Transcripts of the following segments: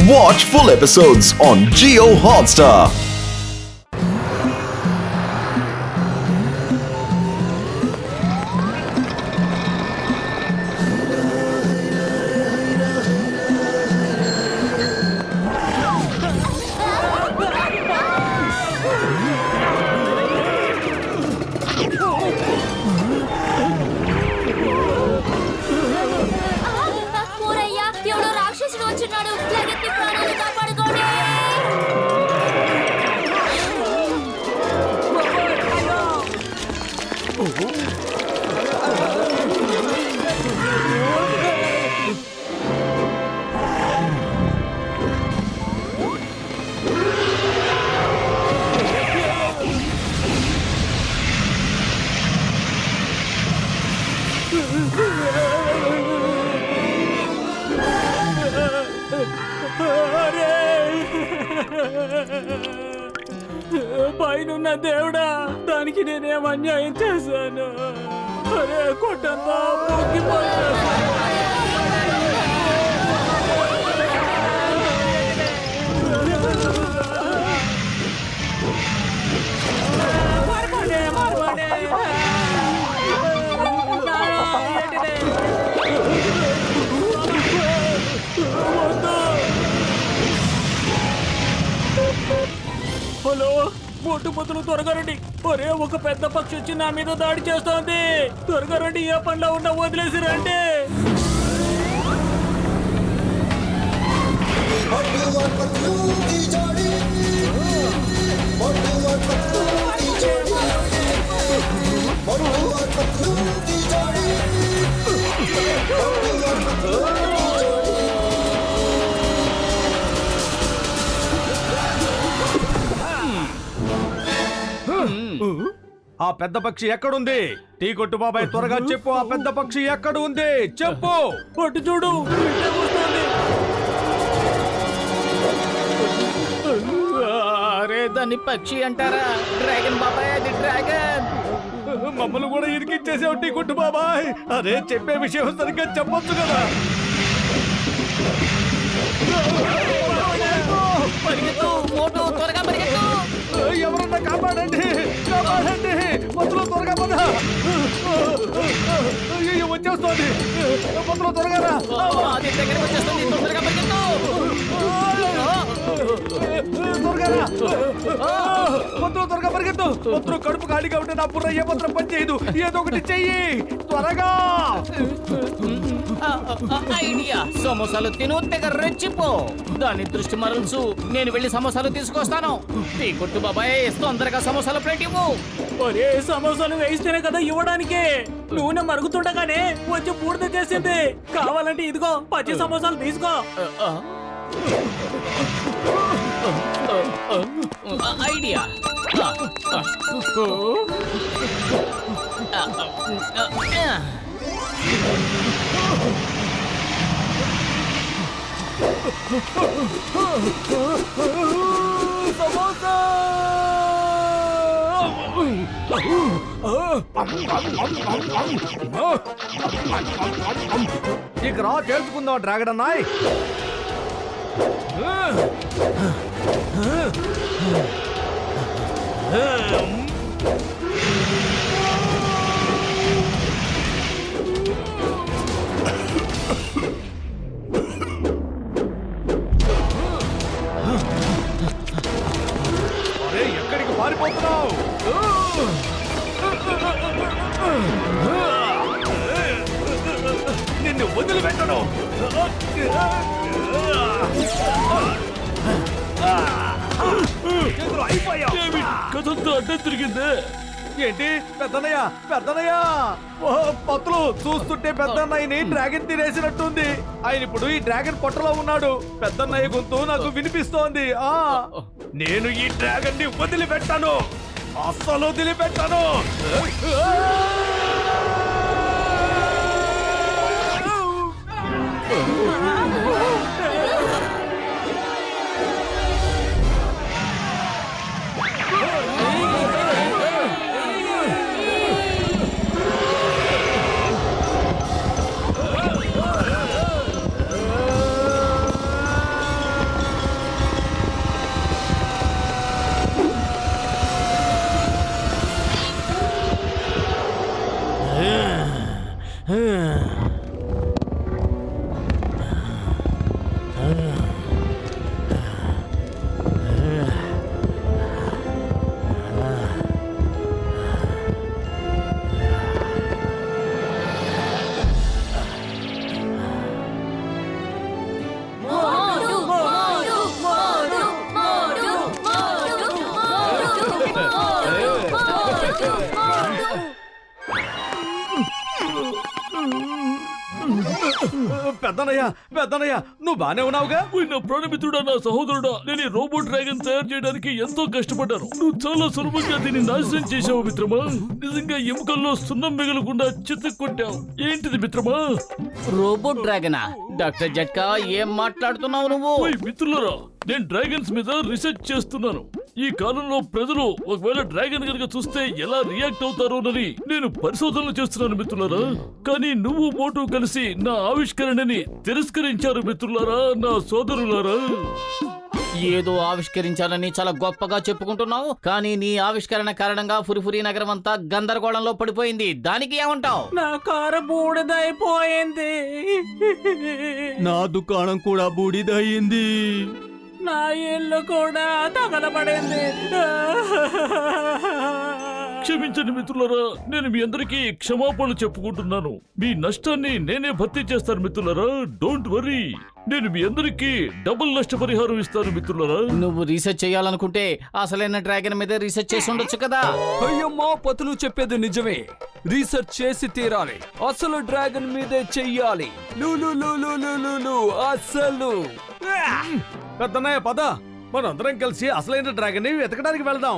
Watch full episodes on Jio Hotstar. పైనున్న దేవుడా, దానికి నేనేం అన్యాయం చేశాను? అరే కొట్టంతా హలో, మొట్టుపొత్తులు త్వరగా రండి. ఒరే, ఒక పెద్ద పక్షి వచ్చి నా మీద దాడి చేస్తోంది. త్వరగా రండి, ఏ పనిలో ఉన్నా వదిలేసి రండి. ఆ పెద్ద పక్షి ఎక్కడుంది? టీ కొట్టు బాబాయ్, త్వరగా చెప్పు, ఆ పెద్ద పక్షి ఎక్కడ ఉంది? చెప్పు. అటు చూడు, అరే దాన్ని పక్షి అంటారా? డ్రాగన్ బాబాయ్, అది డ్రాగన్. మమ్మల్ని కూడా ఇరికిచ్చేసావు టీ కొట్టు బాబాయ్. అరే, చెప్పే విషయం సరిగ్గా చెప్పొచ్చు కదా. పరిగెత్తు మోటు, త్వరగా పరిగెత్తు. ఎవరన్నా కాపాడండి, కాపాడండి. మొదలు త్వరగా పద. వచ్చేస్తోంది, మొదలు త్వరగా రా. అది దగ్గరికి వచ్చేస్తుంది, తొందరగా పరిగెత్తు. త్వరగా రా, మొదలు త్వరగా పరిగెత్తు. మొదలు కడుపు ఖాళీగా ఉంటే నా బుర్ర ఏ మాత్రం పని చేయదు. ఏదో ఒకటి చెయ్యి త్వరగా. ఐడియా, సమోసాలు తిను, తెగ రెచ్చిపో. దాని దృష్టి మరల్చు, నేను వెళ్ళి సమోసాలు తీసుకొస్తాను. టీ కొట్టు బాబాయ్, తొందరగా సమోసాలు ప్లేట్ ఇవ్వు. ఒరే, సమోసాలు వేస్తేనే కదా ఇవ్వడానికి. నూనె మరుగుతుండగానే వచ్చి పూర్తి చేసింది. కావాలంటే ఇదిగో పచ్చి సమోసాలు తీసుకో. ఐడియా. సమోసా ఇక రా, తెలుసుకుందాం డ్రాగన్ అన్నాయ్. అరే, ఎక్కడికి పారిపోతున్నావు? నిన్ను వదిలిపెట్టను. అడ్డం తిరిగింది. ఏంటి పెద్దనయ్య, పెద్దనయ్య? పత్తులు చూస్తుంటే పెద్దన్నయ్యని డ్రాగన్ తినేసినట్టుంది. ఆయన ఇప్పుడు ఈ డ్రాగన్ పొట్టలో ఉన్నాడు. పెద్దన్నయ్య గొంతు నాకు వినిపిస్తోంది. నేను ఈ డ్రాగన్ ని వదిలిపెట్టాను, అస్సలు వదిలిపెట్టాను. పెద్దనయ్య నువ్వు బానే ఉన్నావుగా? ఓయ్ నా ప్రాణమిత్రుడా, నా సహోదరుడా, నేను ఈ రోబో డ్రాగన్ తయారు చేయడానికి ఎంతో కష్టపడ్డాను. నువ్వు చాలా సులభంగా దీన్ని నాశనం చేశావు మిత్రమా. నిజంగా ఎముకల్లో సున్నం మిగలకుండా చితక్కొట్టావు. ఏంటిది మిత్రమా? రోబోట్ డ్రాగనా? డాక్టర్ జట్కా, ఏం మాట్లాడుతున్నావు నువ్వు? ఓయ్ మిత్రులరా, నేను డ్రాగన్స్ మీద రీసెర్చ్ చేస్తున్నాను. ఈ కాలంలో ప్రజలు ఒకవేళ డ్రాగన్ కనుక చూస్తే ఎలా రియాక్ట్ అవుతారోనని నేను పరిశోధనలు చేస్తున్నాను మిత్రులారా. కానీ నువ్వు మోటు కలిసి నా ఆవిష్కరణని తిరస్కరించారు మిత్రులారా, నా సోదరులారా. ఏదో ఆవిష్కరించాలని చాలా గొప్పగా చెప్పుకుంటున్నావు, కానీ నీ ఆవిష్కరణ కారణంగా ఫురిఫురి నగరం అంతా గందరగోళంలో పడిపోయింది. దానికి ఏమంటావు? నా కారు బూడిదైపోయింది. నా దుకాణం కూడా బూడిదయ్యింది. నా ఇల్లు కూడా తగలబడింది. క్షమించండి మిత్రులారా, నేను మీ అందరికీ క్షమాపణలు చెప్పుకుంటున్నాను. మీ నష్టాన్ని నేనే భర్తీ చేస్తాను మిత్రులారా. డోంట్ వరీ, నేను మీ అందరికీ డబుల్ నష్టపరిహారం ఇస్తాను మిత్రులారా. నువ్వు రీసెర్చ్ చేయాలనుకుంటే అసలైన డ్రాగన్ మీద రీసెర్చ్ చేసి ఉండొచ్చు కదా. అయ్యమ్మా, పతులు చెప్పేది నిజమే. రీసెర్చ్ చేసి తీరాలి. అసలు డ్రాగన్ మీదే చెయ్యాలి. అసలు పెద్దన్నయ్య పద, మనందరం కలిసి అసలైన డ్రాగన్ ని వెతకడానికి వెళ్దాం.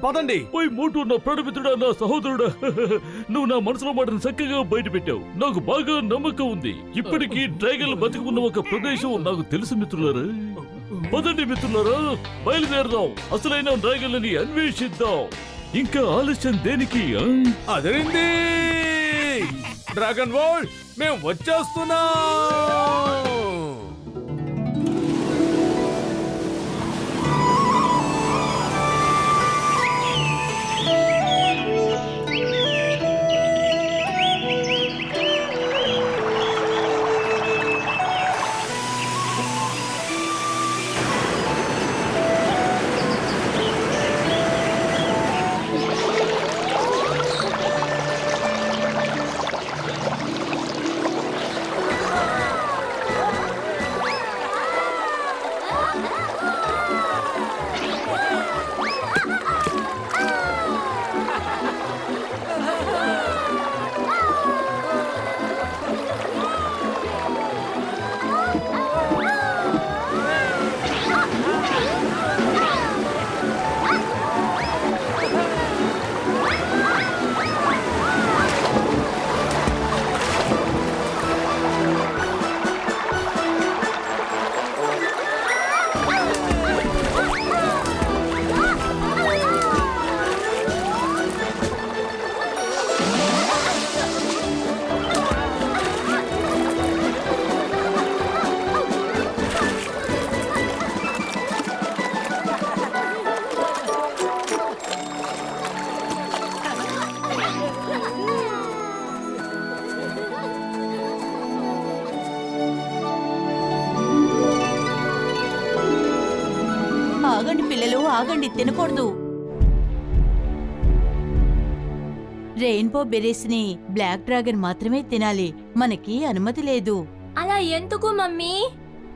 పదండి. ఓయ్ మోటు, నా ప్రాణమిత్రుడా, నా సహోదరుడా, నువ్వు నా మనసులో మాటను చక్కగా బయట పెట్టావు. నాకు బాగా నమ్మకం ఉంది. ఇప్పటికీ డ్రాగన్లు బతికున్న ఒక ప్రదేశం నాకు తెలుసు మిత్రులారా. పదండి మిత్రులారా, బయలుదేరదాం. అసలైన డ్రాగన్లని అన్వేషిద్దాం. ఇంకా ఆలస్యం దేనికి? అదిరింది డ్రాగన్ వరల్డ్, మేము వచ్చేస్తున్నాం. ఆగండి పిల్లలు, ఆగండి, తినకూడదు. రెయిన్బో బెర్రీస్ ని బ్లాక్ డ్రాగన్ మాత్రమే తినాలి. మనకి అనుమతి లేదు. అలా ఎందుకు మమ్మీ?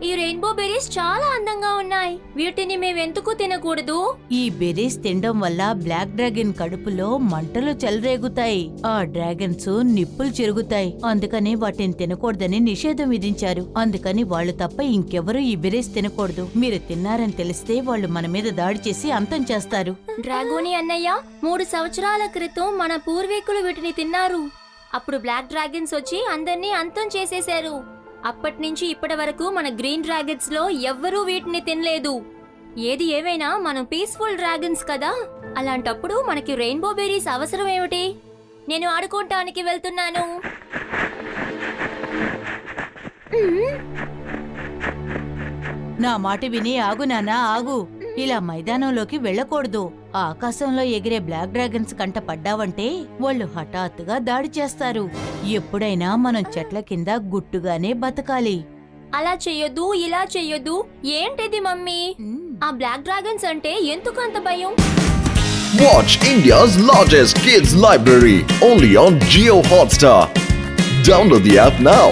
ఈ రెయిన్బో బెర్రీస్ చాలా అందంగా ఉన్నాయి. వీటిని మేమెందుకు తినకూడదు? ఈ బెర్రీస్ తినడం వల్ల బ్లాక్ డ్రాగన్ కడుపులో మంటలు చెలరేగుతాయి. ఆ డ్రాగన్స్ నిప్పులు చెరుగుతాయి. అందుకని వాటిని తినకూడదని నిషేధం విధించారు. అందుకని వాళ్ళు తప్ప ఇంకెవరూ ఈ బెర్రీస్ తినకూడదు. మీరు తిన్నారని తెలిస్తే వాళ్ళు మన మీద దాడి చేసి అంతం చేస్తారు. డ్రాగోని అన్నయ్య, 3 సంవత్సరాల క్రితం మన పూర్వీకులు వీటిని తిన్నారు. అప్పుడు బ్లాక్ డ్రాగన్స్ వచ్చి అందరినీ అంతం చేసేశారు. అప్పటి నుంచి ఇప్పటి వరకు మన గ్రీన్ డ్రాగన్స్ లో ఎవ్వరూ వీటిని తినలేదు. ఏది ఏమైనా మనం పీస్ఫుల్ డ్రాగన్స్ కదా. అలాంటప్పుడు మనకి రెయిన్బో బెర్రీస్ అవసరం ఏమిటి? నేను ఆడుకోవటానికి వెళ్తున్నాను. నా మాట విని ఆగు నాన్నా, ఆగు. ఇలా మైదానంలోకి వెళ్ళకూడదు. ఆకాశంలో ఎగిరే బ్లాక్ డ్రాగన్స్ కంట పడ్డావంటే వాళ్ళు హఠాత్తుగా దాడి చేస్తారు. ఎప్పుడైనా మనం చెట్ల కింద గుట్టుగానే బతకాలి. అలా చెయ్యొద్దు, ఇలా చెయ్యొద్దు. ఏంటిది మమ్మీ? ఆ బ్లాక్ డ్రాగన్స్ అంటే ఎందుకంత భయం? Watch India's largest kids library only on Jio Hotstar. Download the app now.